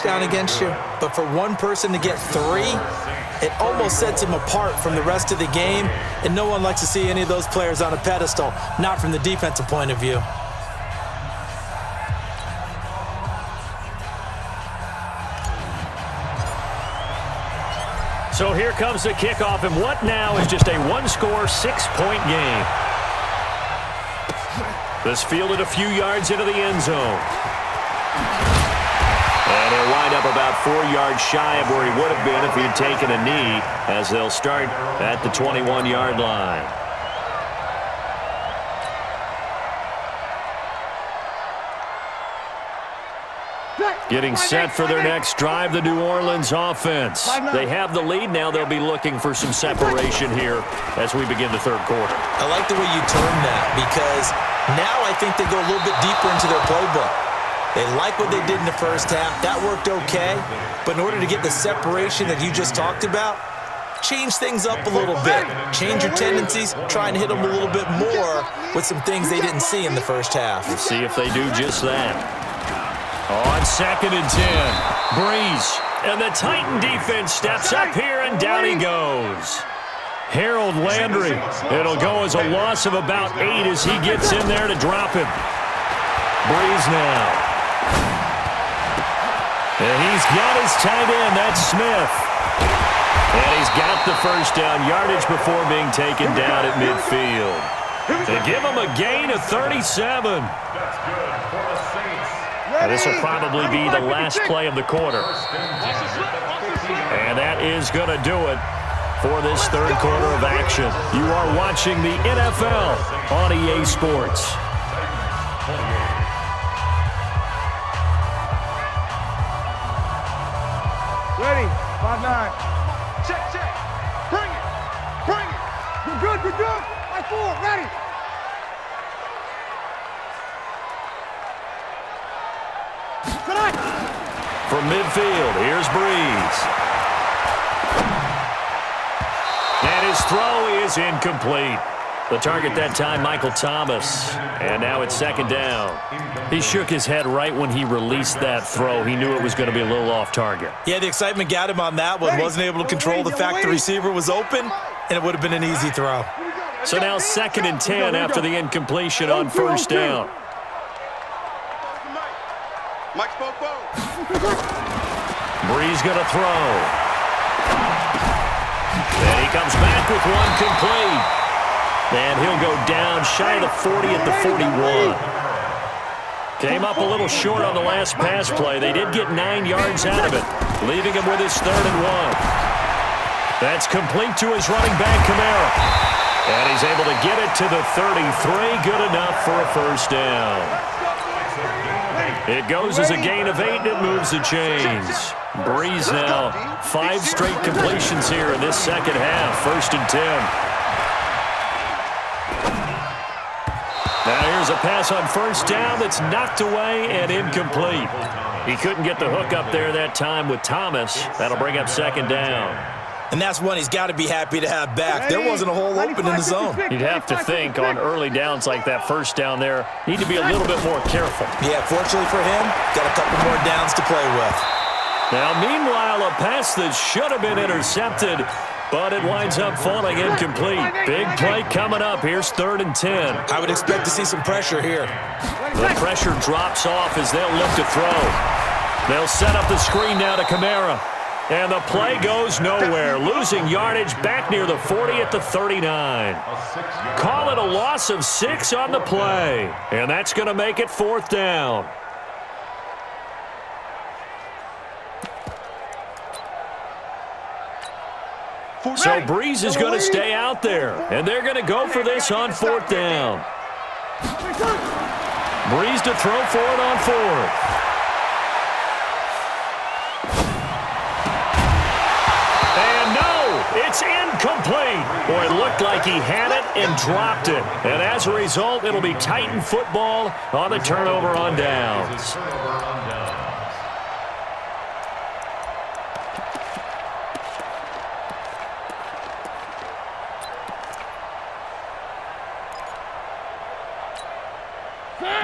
down against you, but for one person to get 3, it almost sets him apart from the rest of the game, and no one likes to see any of those players on a pedestal, not from the defensive point of view. So here comes the kickoff, and what now is just a one-score, 6-point game. This fielded a few yards into the end zone. And he'll wind up about 4 yards shy of where he would have been if he'd taken a knee, as they'll start at the 21-yard line. Getting set for their next drive, the New Orleans offense. They have the lead now. They'll be looking for some separation here as we begin the third quarter. I like the way you term that, because now I think they go a little bit deeper into their playbook. They like what they did in the first half. That worked okay. But in order to get the separation that you just talked about, change things up a little bit. Change your tendencies. Try and hit them a little bit more with some things they didn't see in the first half. We'll see if they do just that. On 2nd and 10, Breeze. And the Titan defense steps up here, and down he goes. Harold Landry. It'll go as a loss of about 8 as he gets in there to drop him. Breeze now. And he's got his tight end. That's Smith. And he's got the first down yardage before being taken down at midfield. They give him a gain of 37. This will probably be the last play of the quarter. And that is going to do it for this third quarter of action. You are watching the NFL on EA Sports. Ready, 5-9. Check. Bring it. You're good. 5-4, ready. From midfield, here's Breeze. And his throw is incomplete. The target that time, Michael Thomas. And now it's 2nd down. He shook his head right when he released that throw. He knew it was going to be a little off target. Yeah, the excitement got him on that one. Wasn't able to control the fact the receiver was open, and it would have been an easy throw. So now 2nd and 10 after the incompletion on 1st down. Mike Spopo. Breeze going to throw. And he comes back with one complete. And he'll go down shy of the 40 at the 41. Came up a little short on the last pass play. They did get 9 yards out of it, leaving him with his 3rd and 1. That's complete to his running back, Kamara. And he's able to get it to the 33. Good enough for a first down. It goes as a gain of 8, and it moves the chains. Breeze now, 5 straight completions here in this second half. 1st and 10. Now here's a pass on 1st down that's knocked away and incomplete. He couldn't get the hook up there that time with Thomas. That'll bring up 2nd down. And that's one he's got to be happy to have back. There wasn't a hole open in the zone. You'd have to think on early downs like that 1st down there, need to be a little bit more careful. Yeah, fortunately for him, got a couple more downs to play with. Now, meanwhile, a pass that should have been intercepted, but it winds up falling incomplete. Big play coming up. Here's 3rd and 10. I would expect to see some pressure here. The pressure drops off as they'll look to throw. They'll set up the screen now to Kamara. And the play goes nowhere, losing yardage back near the 40 at the 39. Call it a loss of 6 on the play, and that's going to make it 4th down. So Breeze is going to stay out there, and they're going to go for this on 4th down. Breeze to throw for it on 4th. It's incomplete. Boy, it looked like he had it and dropped it. And as a result, it'll be Titan football on the turnover on downs.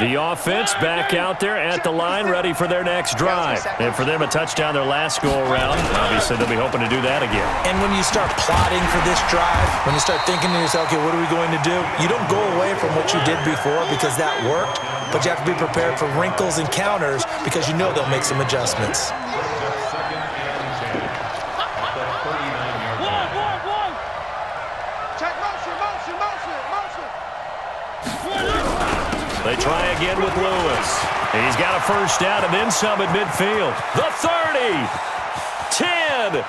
The offense back out there at the line, ready for their next drive. And for them, a touchdown their last go-around. Obviously, they'll be hoping to do that again. And when you start plotting for this drive, when you start thinking to yourself, okay, what are we going to do? You don't go away from what you did before because that worked, but you have to be prepared for wrinkles and counters because you know they'll make some adjustments. They try again with Lewis. He's got a first down and then some at midfield. The 30. 10.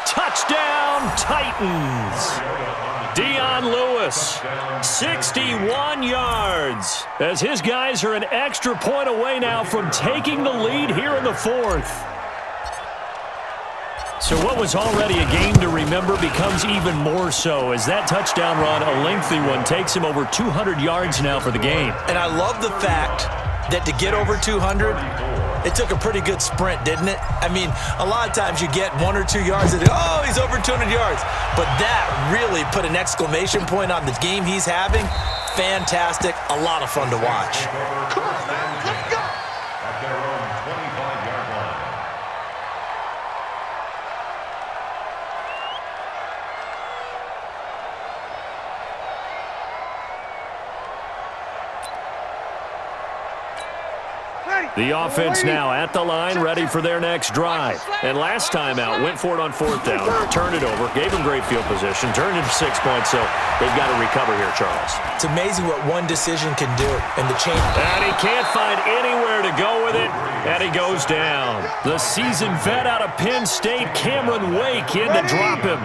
Touchdown, Titans. Dion Lewis, 61 yards. As his guys are an extra point away now from taking the lead here in the fourth. So what was already a game to remember becomes even more so as that touchdown run, a lengthy one, takes him over 200 yards now for the game. And I love the fact that to get over 200, it took a pretty good sprint, didn't it? I mean, a lot of times you get 1 or 2 yards and, oh, he's over 200 yards. But that really put an exclamation point on the game he's having. Fantastic. A lot of fun to watch. Come on, man. Let's go. At their own 25-yard line. The offense now at the line, ready for their next drive. And last time out, went for it on fourth down, turned it over, gave them great field position, turned it to 6 points, so they've got to recover here, Charles. It's amazing what one decision can do and the change. And he can't find anywhere to go with it, and he goes down. The seasoned vet out of Penn State, Cameron Wake, in to drop him.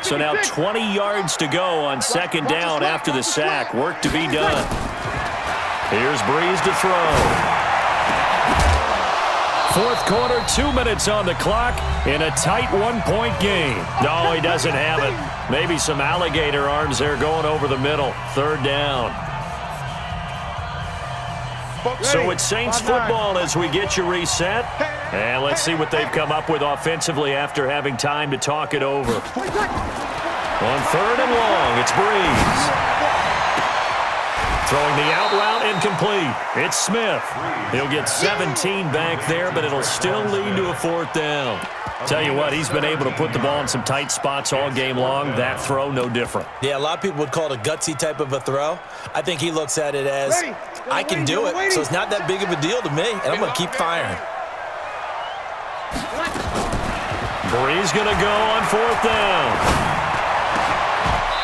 So now 20 yards to go on second down after the sack. Work to be done. Here's Breeze to throw. Fourth quarter, 2 minutes on the clock in a tight one-point game. No, he doesn't have it. Maybe some alligator arms there going over the middle. Third down. So it's Saints football as we get you reset. And let's see what they've come up with offensively after having time to talk it over. On third and long, it's Breeze. Throwing the out route incomplete. It's Smith. He'll get 17 back there, but it'll still lead to a fourth down. Tell you what, he's been able to put the ball in some tight spots all game long. That throw, no different. Yeah, a lot of people would call it a gutsy type of a throw. I think he looks at it as, I can do it, so it's not that big of a deal to me, and I'm going to keep firing. Breeze going to go on fourth down.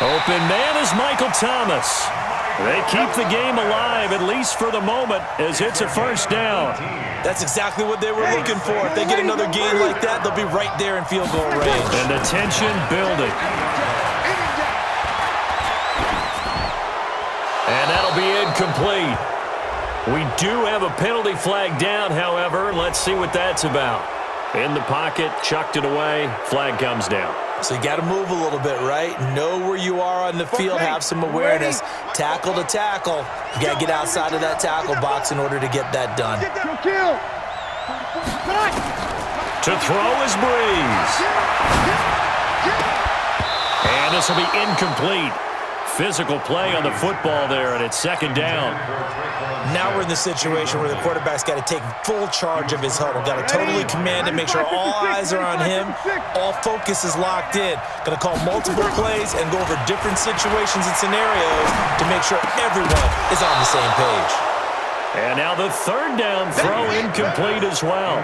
Open man is Michael Thomas. They keep the game alive, at least for the moment, as it's a first down. That's exactly what they were looking for. If they get another game like that, they'll be right there in field goal range. And the tension building. And that'll be incomplete. We do have a penalty flag down, however. Let's see what that's about. In the pocket, chucked it away, flag comes down. So you got to move a little bit, right? Know where you are on the field, have some awareness. Tackle to tackle. You got to get outside of that tackle box in order to get that done. To throw is Breeze. And this will be incomplete. Physical play on the football there, and it's second down. Now we're in the situation where the quarterback's got to take full charge of his huddle. Got to totally command it, make sure all eyes are on him. All focus is locked in. Going to call multiple plays and go over different situations and scenarios to make sure everyone is on the same page. And now the third down throw incomplete as well.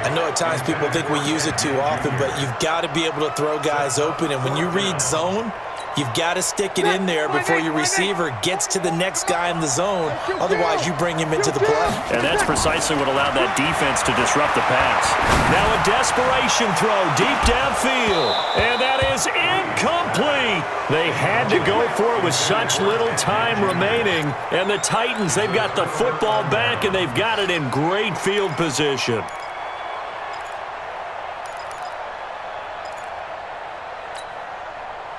I know at times people think we use it too often, but you've got to be able to throw guys open. And when you read zone, you've got to stick it in there before your receiver gets to the next guy in the zone. Otherwise, you bring him into the play. And that's precisely what allowed that defense to disrupt the pass. Now a desperation throw deep downfield. And that is incomplete. They had to go for it with such little time remaining. And the Titans, they've got the football back, and they've got it in great field position.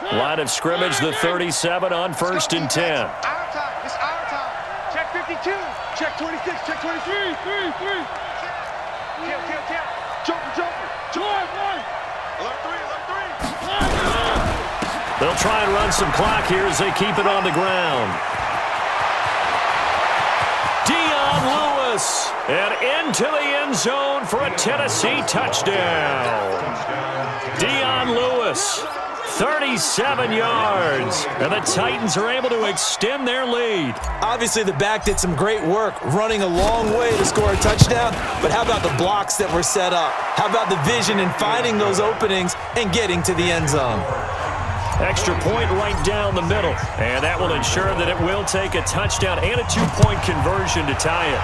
Line of scrimmage, the 37 on first and 10. Our time. It's our time. Check 52. Check 26. Check 23. 3. Kill. Jumper. Alert 3. They'll try and run some clock here as they keep it on the ground. Dion Lewis. And into the end zone for a Tennessee touchdown. Dion Lewis, 37 yards. And the Titans are able to extend their lead. Obviously, the back did some great work running a long way to score a touchdown. But how about the blocks that were set up? How about the vision and finding those openings and getting to the end zone? Extra point right down the middle. And that will ensure that it will take a touchdown and a two-point conversion to tie it.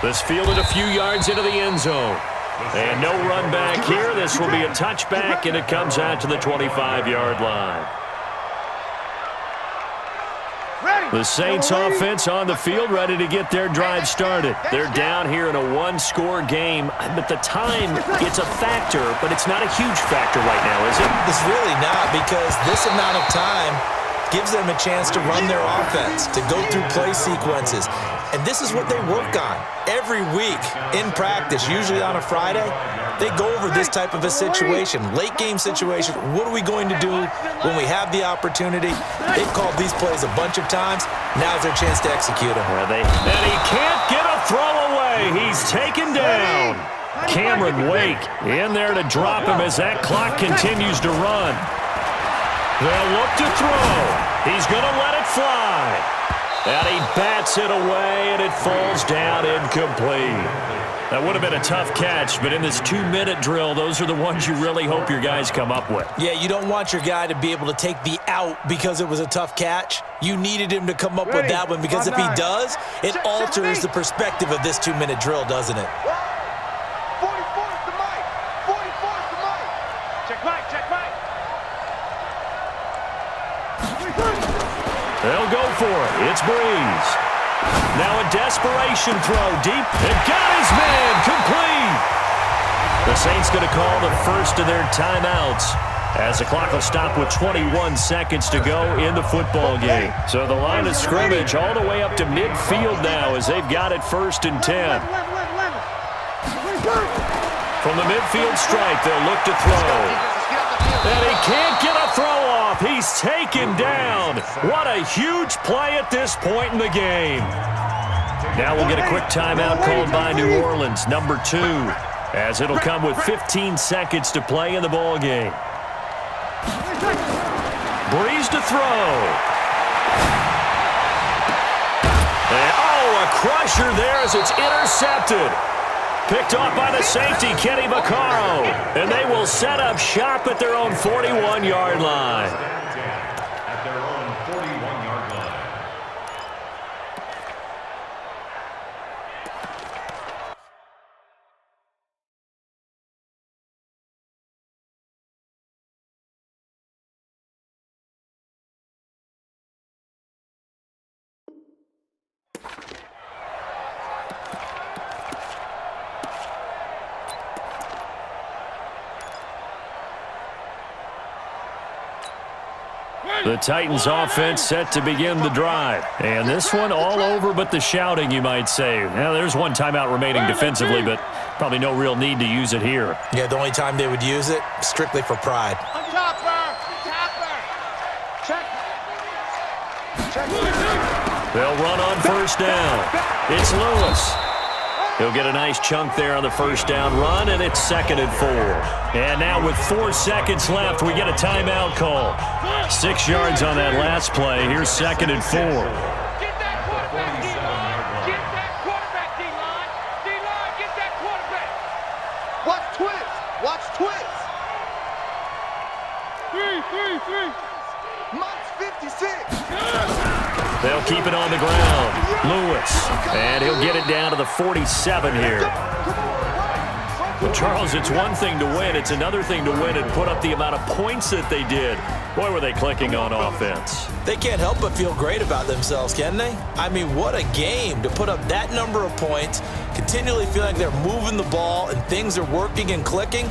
This fielded a few yards into the end zone. And no run back here. This will be a touchback, and it comes out to the 25-yard line. The Saints offense on the field, ready to get their drive started. They're down here in a one-score game, but the time, it's a factor, but it's not a huge factor right now, is it? It's really not, because this amount of time gives them a chance to run their offense, to go through play sequences. And this is what they work on every week in practice, usually on a Friday. They go over this type of a situation, late game situation. What are we going to do when we have the opportunity? They've called these plays a bunch of times. Now's their chance to execute them. And he can't get a throw away. He's taken down. Cameron Wake in there to drop him as that clock continues to run. They'll look to throw. He's going to let it fly. And he bats it away, and it falls down incomplete. That would have been a tough catch, but in this 2-minute drill, those are the ones you really hope your guys come up with. Yeah, you don't want your guy to be able to take the out because it was a tough catch. You needed him to come up with that one, because if he does, it alters the perspective of this 2-minute drill, doesn't it? 44 is the mic. 44 is the mic. Check mic, check mic. They'll go for it. It's Breeze. Now a desperation throw deep. And got his man complete. The Saints going to call the first of their timeouts as the clock will stop with 21 seconds to go in the football game. So the line of scrimmage all the way up to midfield now as they've got it 1st and 10. From the midfield stripe, they'll look to throw. And he can't get a throw off. He's taken down. What a huge play at this point in the game. Now we'll get a quick timeout called by New Orleans, number 2, as it'll come with 15 seconds to play in the ball game. Breeze to throw. And, a crusher there as it's intercepted. Picked off by the safety, Kenny Vaccaro. And they will set up shop at their own 41-yard line. At their own 41-yard line. The Titans offense set to begin the drive. And this one all over but the shouting, you might say. Now, there's one timeout remaining defensively, but probably no real need to use it here. Yeah, the only time they would use it, strictly for pride. They'll run on 1st down. It's Lewis. He'll get a nice chunk there on the 1st down run, and it's 2nd and 4. And now with 4 seconds left, we get a timeout call. 6 yards on that last play. Here's 2nd and 4. Get that quarterback, D-line. Get that quarterback, D-line. D-line, get that quarterback. Watch twist. Watch twist. 3. Mike's 56. They'll keep it on the ground. Lewis. And he'll get it down to the 47 here. Well, Charles, it's one thing to win. It's another thing to win and put up the amount of points that they did. Boy, were they clicking on offense. They can't help but feel great about themselves, can they? I mean, what a game to put up that number of points, continually feel like they're moving the ball and things are working and clicking.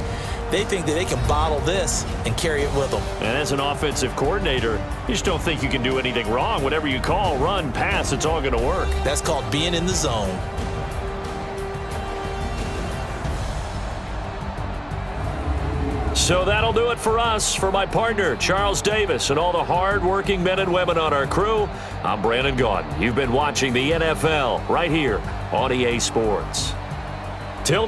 They think that they can bottle this and carry it with them. And as an offensive coordinator, you just don't think you can do anything wrong. Whatever you call, run, pass, it's all going to work. That's called being in the zone. So that'll do it for us. For my partner, Charles Davis, and all the hard-working men and women on our crew, I'm Brandon Gaudin. You've been watching the NFL right here on EA Sports. Till next